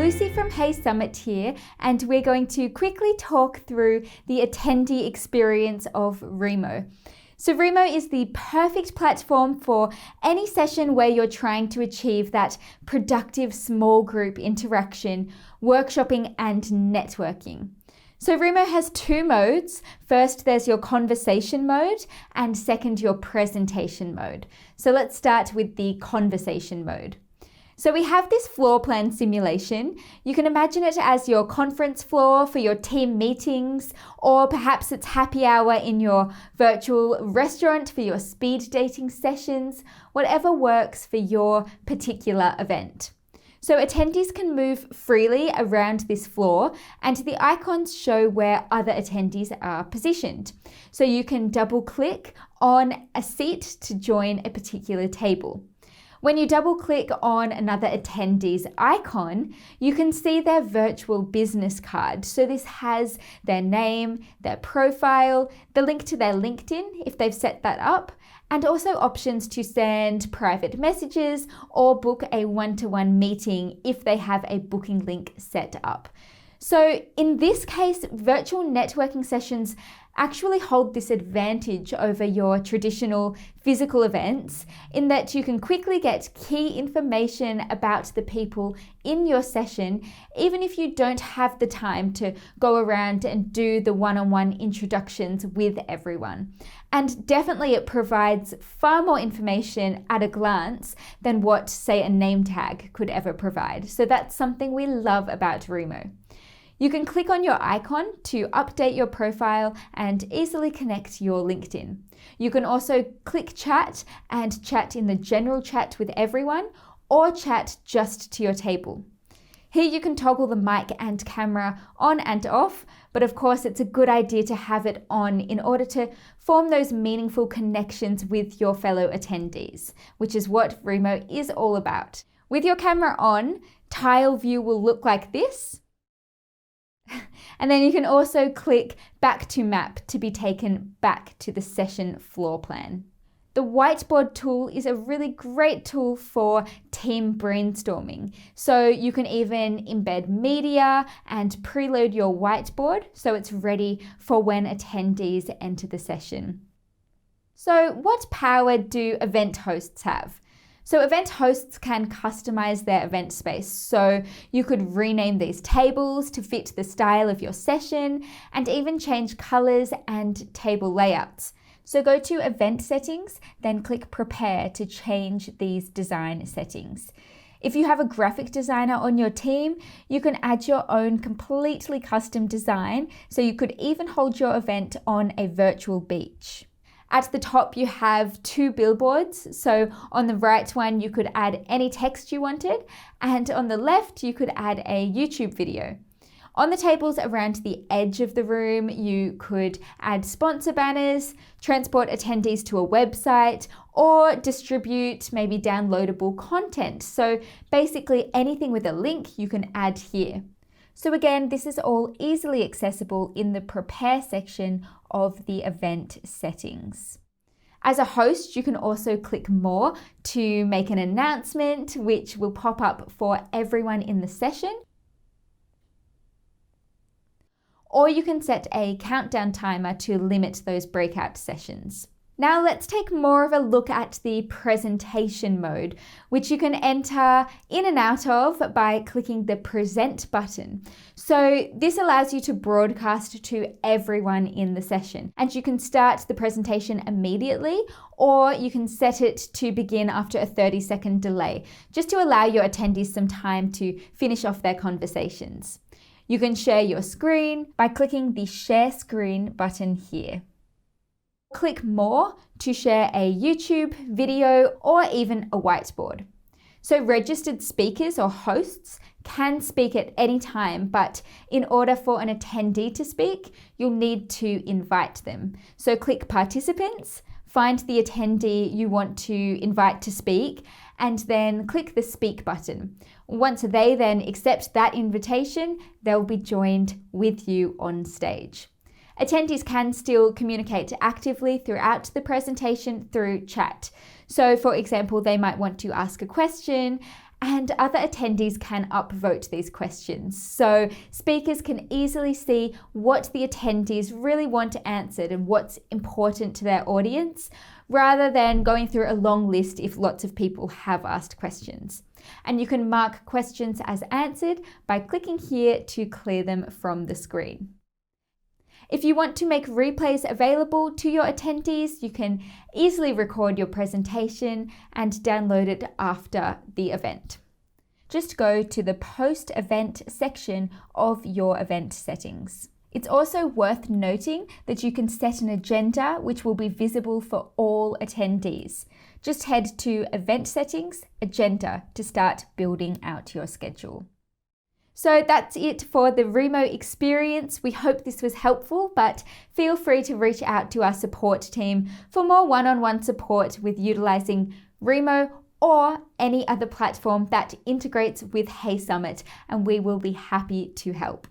Lucy from HeySummit here, and we're going to quickly talk through the attendee experience of Remo. So Remo is the perfect platform for any session where you're trying to achieve that productive small group interaction, workshopping and networking. So Remo has two modes. First, there's your conversation mode, and second, your presentation mode. So let's start with the conversation mode. So we have this floor plan simulation. You can imagine it as your conference floor for your team meetings, or perhaps it's happy hour in your virtual restaurant for your speed dating sessions, whatever works for your particular event. So attendees can move freely around this floor, and the icons show where other attendees are positioned. So you can double click on a seat to join a particular table. When you double click on another attendee's icon, you can see their virtual business card. So this has their name, their profile, the link to their LinkedIn if they've set that up, and also options to send private messages or book a one-to-one meeting if they have a booking link set up. So in this case, virtual networking sessions actually hold this advantage over your traditional physical events in that you can quickly get key information about the people in your session, even if you don't have the time to go around and do the one-on-one introductions with everyone. And definitely it provides far more information at a glance than what, say, a name tag could ever provide. So that's something we love about Remo. You can click on your icon to update your profile and easily connect your LinkedIn. You can also click chat and chat in the general chat with everyone, or chat just to your table. Here you can toggle the mic and camera on and off, but of course it's a good idea to have it on in order to form those meaningful connections with your fellow attendees, which is what Remo is all about. With your camera on, tile view will look like this. And then you can also click back to map to be taken back to the session floor plan. The whiteboard tool is a really great tool for team brainstorming. So you can even embed media and preload your whiteboard so it's ready for when attendees enter the session. So what power do event hosts have? So event hosts can customize their event space. So you could rename these tables to fit the style of your session and even change colors and table layouts. So go to event settings, then click prepare to change these design settings. If you have a graphic designer on your team, you can add your own completely custom design. So you could even hold your event on a virtual beach. At the top, you have two billboards. So on the right one, you could add any text you wanted. And on the left, you could add a YouTube video. On the tables around the edge of the room, you could add sponsor banners, transport attendees to a website, or distribute maybe downloadable content. So basically anything with a link you can add here. So again, this is all easily accessible in the prepare section of the event settings. As a host, you can also click more to make an announcement, which will pop up for everyone in the session. Or you can set a countdown timer to limit those breakout sessions. Now let's take more of a look at the presentation mode, which you can enter in and out of by clicking the present button. So this allows you to broadcast to everyone in the session, and you can start the presentation immediately, or you can set it to begin after a 30-second delay, just to allow your attendees some time to finish off their conversations. You can share your screen by clicking the share screen button here. Click more to share a YouTube video or even a whiteboard. So registered speakers or hosts can speak at any time, but in order for an attendee to speak, you'll need to invite them. So click participants, find the attendee you want to invite to speak, and then click the speak button. Once they then accept that invitation, they'll be joined with you on stage. Attendees can still communicate actively throughout the presentation through chat. So for example, they might want to ask a question and other attendees can upvote these questions. So speakers can easily see what the attendees really want answered and what's important to their audience, rather than going through a long list if lots of people have asked questions. And you can mark questions as answered by clicking here to clear them from the screen. If you want to make replays available to your attendees, you can easily record your presentation and download it after the event. Just go to the post-event section of your event settings. It's also worth noting that you can set an agenda which will be visible for all attendees. Just head to Event Settings, Agenda to start building out your schedule. So that's it for the Remo experience. We hope this was helpful, but feel free to reach out to our support team for more one-on-one support with utilizing Remo or any other platform that integrates with HeySummit, and we will be happy to help.